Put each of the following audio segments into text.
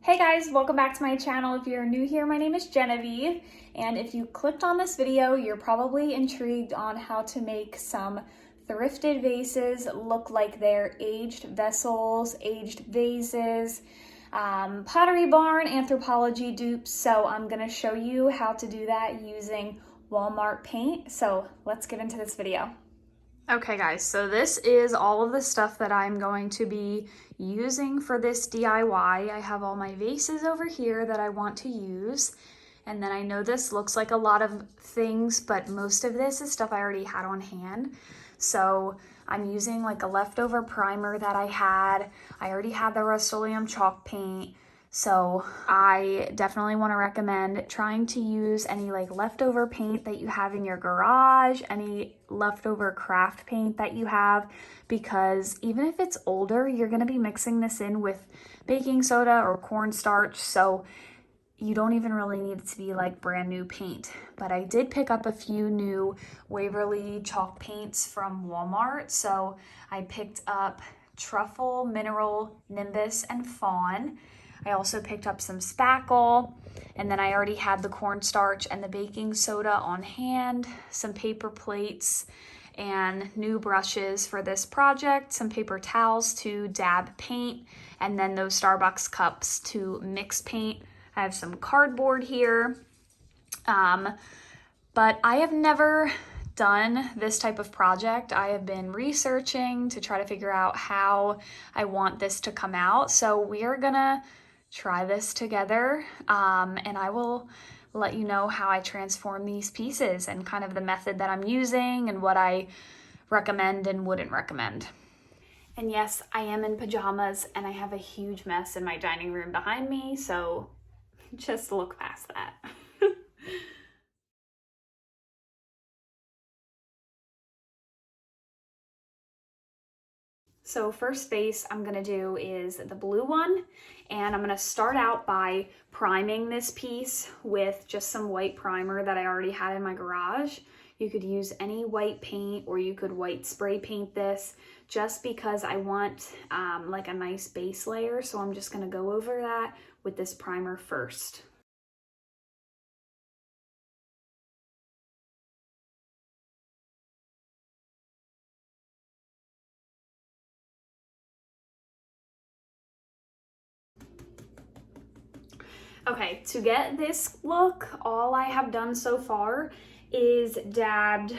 Hey guys, welcome back to my channel. If you're new here, my name is Genevieve, and if you clicked on this video, you're probably intrigued on how to make some thrifted vases look like they're aged vessels, aged vases, Pottery Barn, Anthropologie dupes. So I'm gonna show you how to do that using Walmart paint. So let's get into this video. Okay guys, so this is all of the stuff that I'm going to be using for this DIY. I have all my vases over here that I want to use. And then I know this looks like a lot of things, but most of this is stuff I already had on hand. So I'm using like a leftover primer that I had. I already had the Rust-Oleum chalk paint. So I definitely want to recommend trying to use any like leftover paint that you have in your garage, any leftover craft paint that you have, because even if it's older, you're going to be mixing this in with baking soda or cornstarch. So you don't even really need it to be like brand new paint. But I did pick up a few new WAVERLY chalk paints from Walmart. So I picked up Truffle, Mineral, Nimbus, and Fawn. I also picked up some spackle, and then I already had the cornstarch and the baking soda on hand, some paper plates and new brushes for this project, some paper towels to dab paint, and then those Starbucks cups to mix paint. I have some cardboard here, but I have never done this type of project. I have been researching to try to figure out how I want this to come out. So we are gonna try this together, and I will let you know how I transform these pieces and kind of the method that I'm using and what I recommend and wouldn't recommend. And yes, I am in pajamas and I have a huge mess in my dining room behind me, so just look past that. So first vase I'm gonna do is the blue one, and I'm gonna start out by priming this piece with just some white primer that I already had in my garage. You could use any white paint, or you could white spray paint this, just because I want like a nice base layer. So I'm just gonna go over that with this primer first. Okay, to get this look, all I have done so far is dabbed,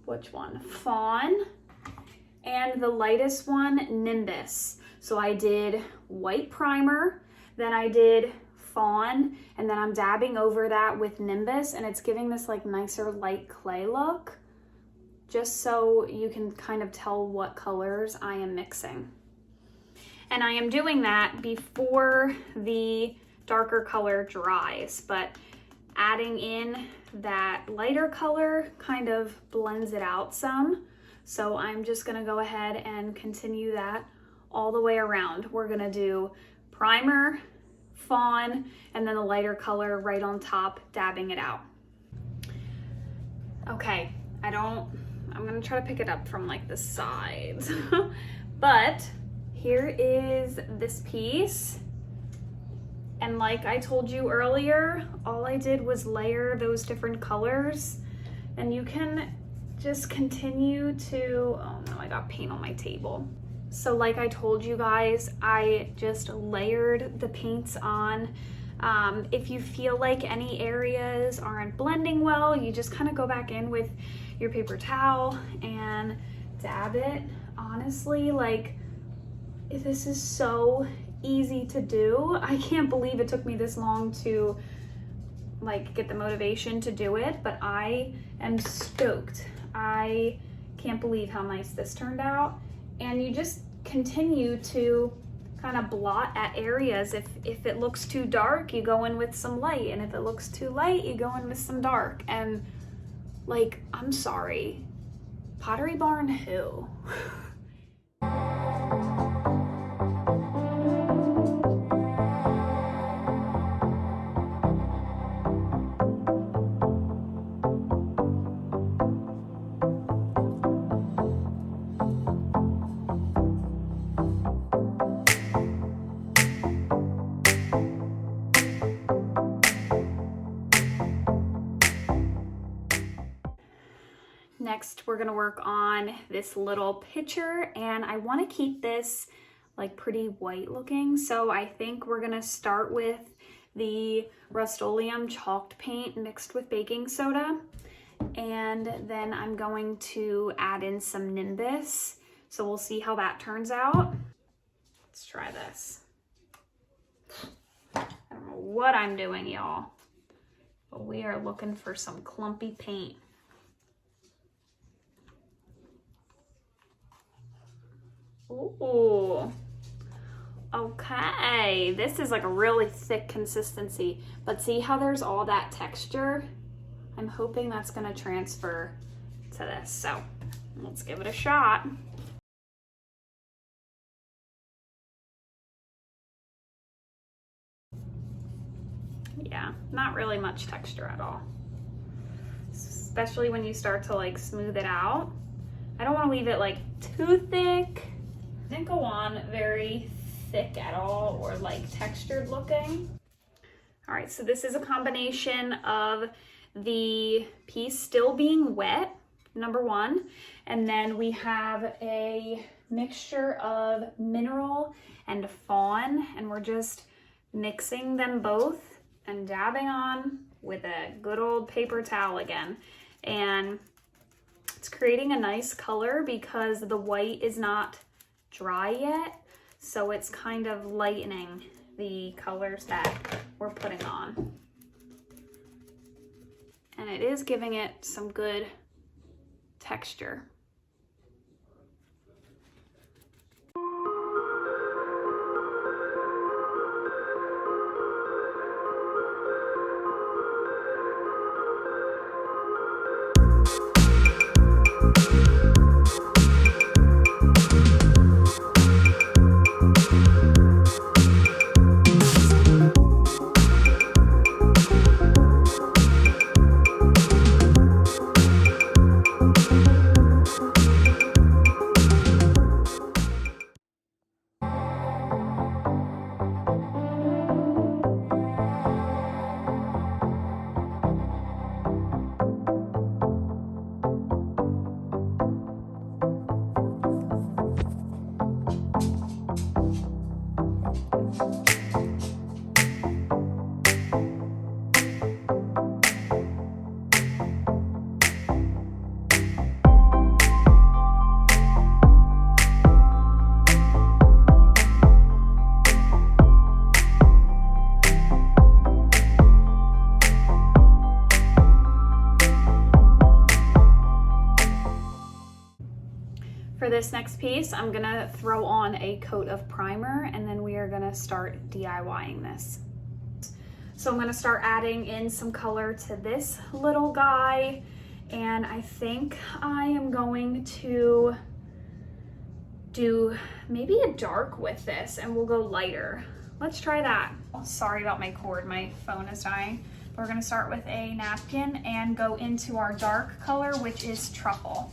which one? Fawn, and the lightest one, Nimbus. So I did white primer, then I did Fawn, and then I'm dabbing over that with Nimbus, and it's giving this like nicer light clay look, just so you can kind of tell what colors I am mixing. And I am doing that before the darker color dries, but adding in that lighter color kind of blends it out some. So I'm just gonna go ahead and continue that all the way around. We're gonna do primer, Fawn, and then the lighter color right on top, dabbing it out. Okay, I'm gonna try to pick it up from like the sides, but here is this piece, and like I told you earlier, all I did was layer those different colors, and you can just continue to, oh no, I got paint on my table. So like I told you guys, I just layered the paints on. If you feel like any areas aren't blending well, you just kind of go back in with your paper towel and dab it. Honestly, like, this is so easy to do. I can't believe it took me this long to like get the motivation to do it, but I am stoked. I can't believe how nice this turned out. And you just continue to kind of blot at areas. If it looks too dark, you go in with some light, and if it looks too light, you go in with some dark. And like, I'm sorry, Pottery Barn who? Next, we're gonna work on this little pitcher, and I wanna keep this like pretty white looking. So I think we're gonna start with the Rust-Oleum chalked paint mixed with baking soda. And then I'm going to add in some Nimbus. So we'll see how that turns out. Let's try this. I don't know what I'm doing, y'all, but we are looking for some clumpy paint. Ooh, okay. This is like a really thick consistency, but see how there's all that texture? I'm hoping that's gonna transfer to this. So let's give it a shot. Yeah, not really much texture at all. Especially when you start to like smooth it out. I don't wanna leave it like too thick. Didn't go on very thick at all or like textured looking. All right, so this is a combination of the piece still being wet, number one, and then we have a mixture of mineral and fawn, and we're just mixing them both and dabbing on with a good old paper towel again. And it's creating a nice color because the white is not dry yet, so it's kind of lightening the colors that we're putting on. And it is giving it some good texture. For this next piece, I'm gonna throw on a coat of primer, and then we are gonna start DIYing this. So I'm gonna start adding in some color to this little guy, and I think I am going to do maybe a dark with this, and we'll go lighter. Let's try that. Sorry about my cord, my phone is dying. We're gonna start with a napkin and go into our dark color, which is Truffle.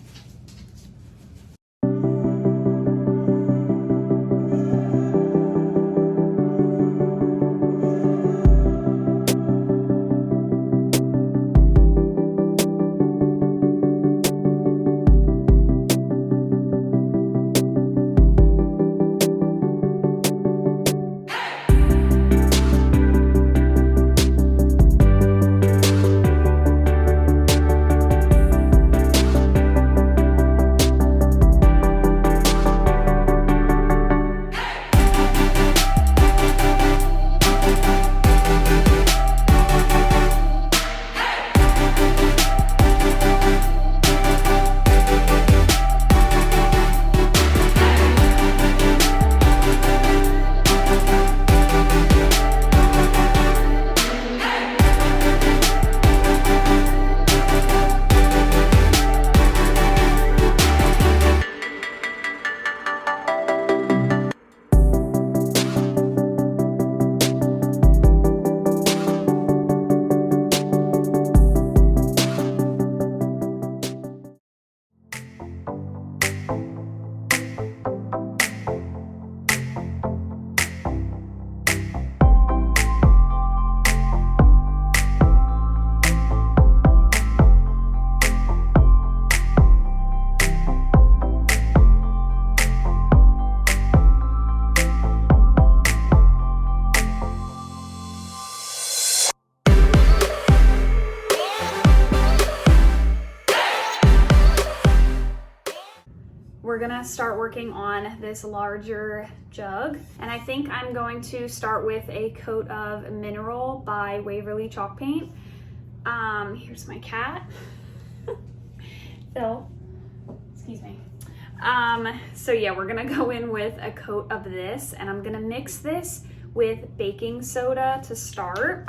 we're gonna start working on this larger jug. And I think I'm going to start with a coat of Mineral by Waverly chalk paint. Here's my cat, Phil, excuse me. So yeah, we're gonna go in with a coat of this, and I'm gonna mix this with baking soda to start.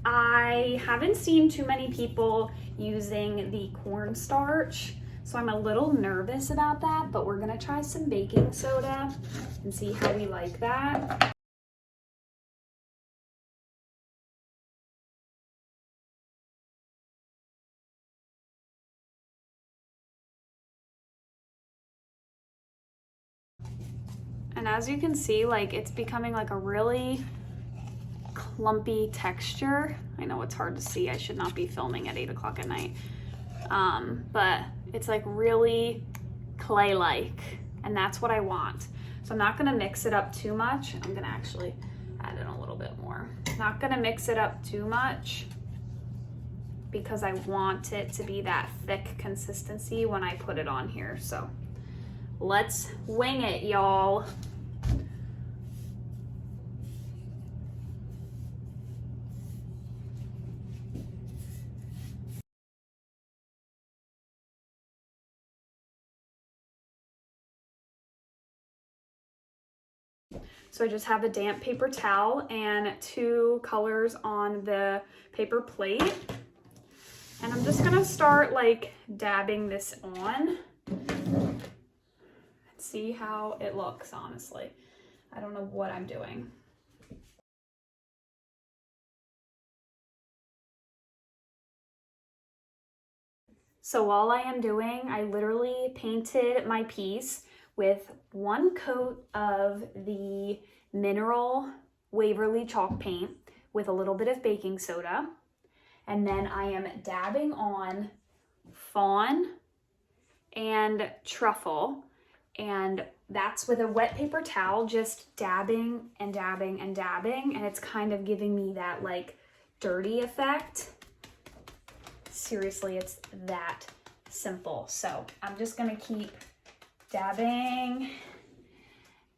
I haven't seen too many people using the cornstarch, so I'm a little nervous about that, but we're gonna try some baking soda and see how we like that. And as you can see, like, it's becoming like a really clumpy texture. I know it's hard to see. I should not be filming at 8 o'clock at night. But it's like really clay-like, and that's what I want. So I'm not gonna mix it up too much. I'm gonna actually add in a little bit more. Not gonna mix it up too much because I want it to be that thick consistency when I put it on here. So let's wing it, y'all. So I just have a damp paper towel and 2 colors on the paper plate. And I'm just gonna start like dabbing this on. See how it looks, honestly. I don't know what I'm doing. So all I am doing, I literally painted my piece with 1 coat of the Mineral Waverly chalk paint with a little bit of baking soda. And then I am dabbing on Fawn and Truffle. And that's with a wet paper towel, just dabbing and dabbing and dabbing. And it's kind of giving me that like dirty effect. Seriously, it's that simple. So I'm just gonna keep dabbing,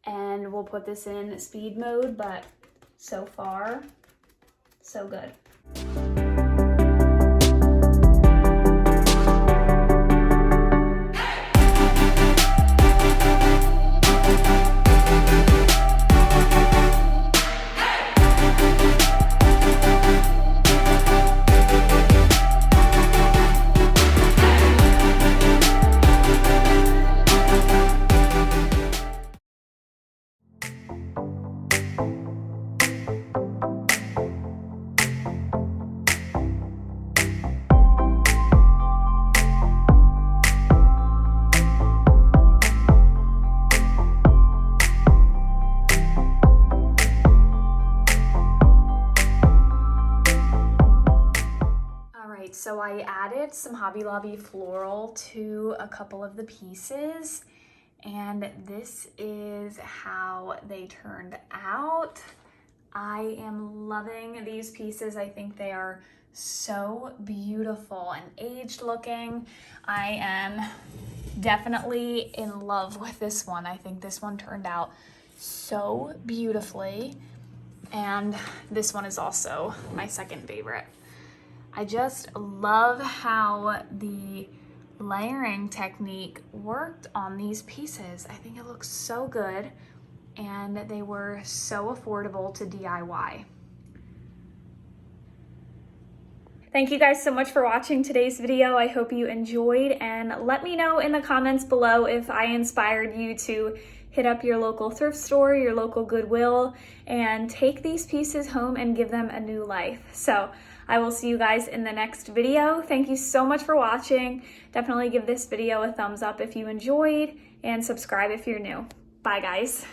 and we'll put this in speed mode, but so far, so good. So I added some Hobby Lobby floral to a couple of the pieces, and this is how they turned out. I am loving these pieces. I think they are so beautiful and aged looking. I am definitely in love with this one. I think this one turned out so beautifully, and this one is also my second favorite. I just love how the layering technique worked on these pieces. I think it looks so good, and they were so affordable to DIY. Thank you guys so much for watching today's video. I hope you enjoyed, and let me know in the comments below if I inspired you to hit up your local thrift store, your local Goodwill, and take these pieces home and give them a new life. So I will see you guys in the next video. Thank you so much for watching. Definitely give this video a thumbs up if you enjoyed, and subscribe if you're new. Bye guys.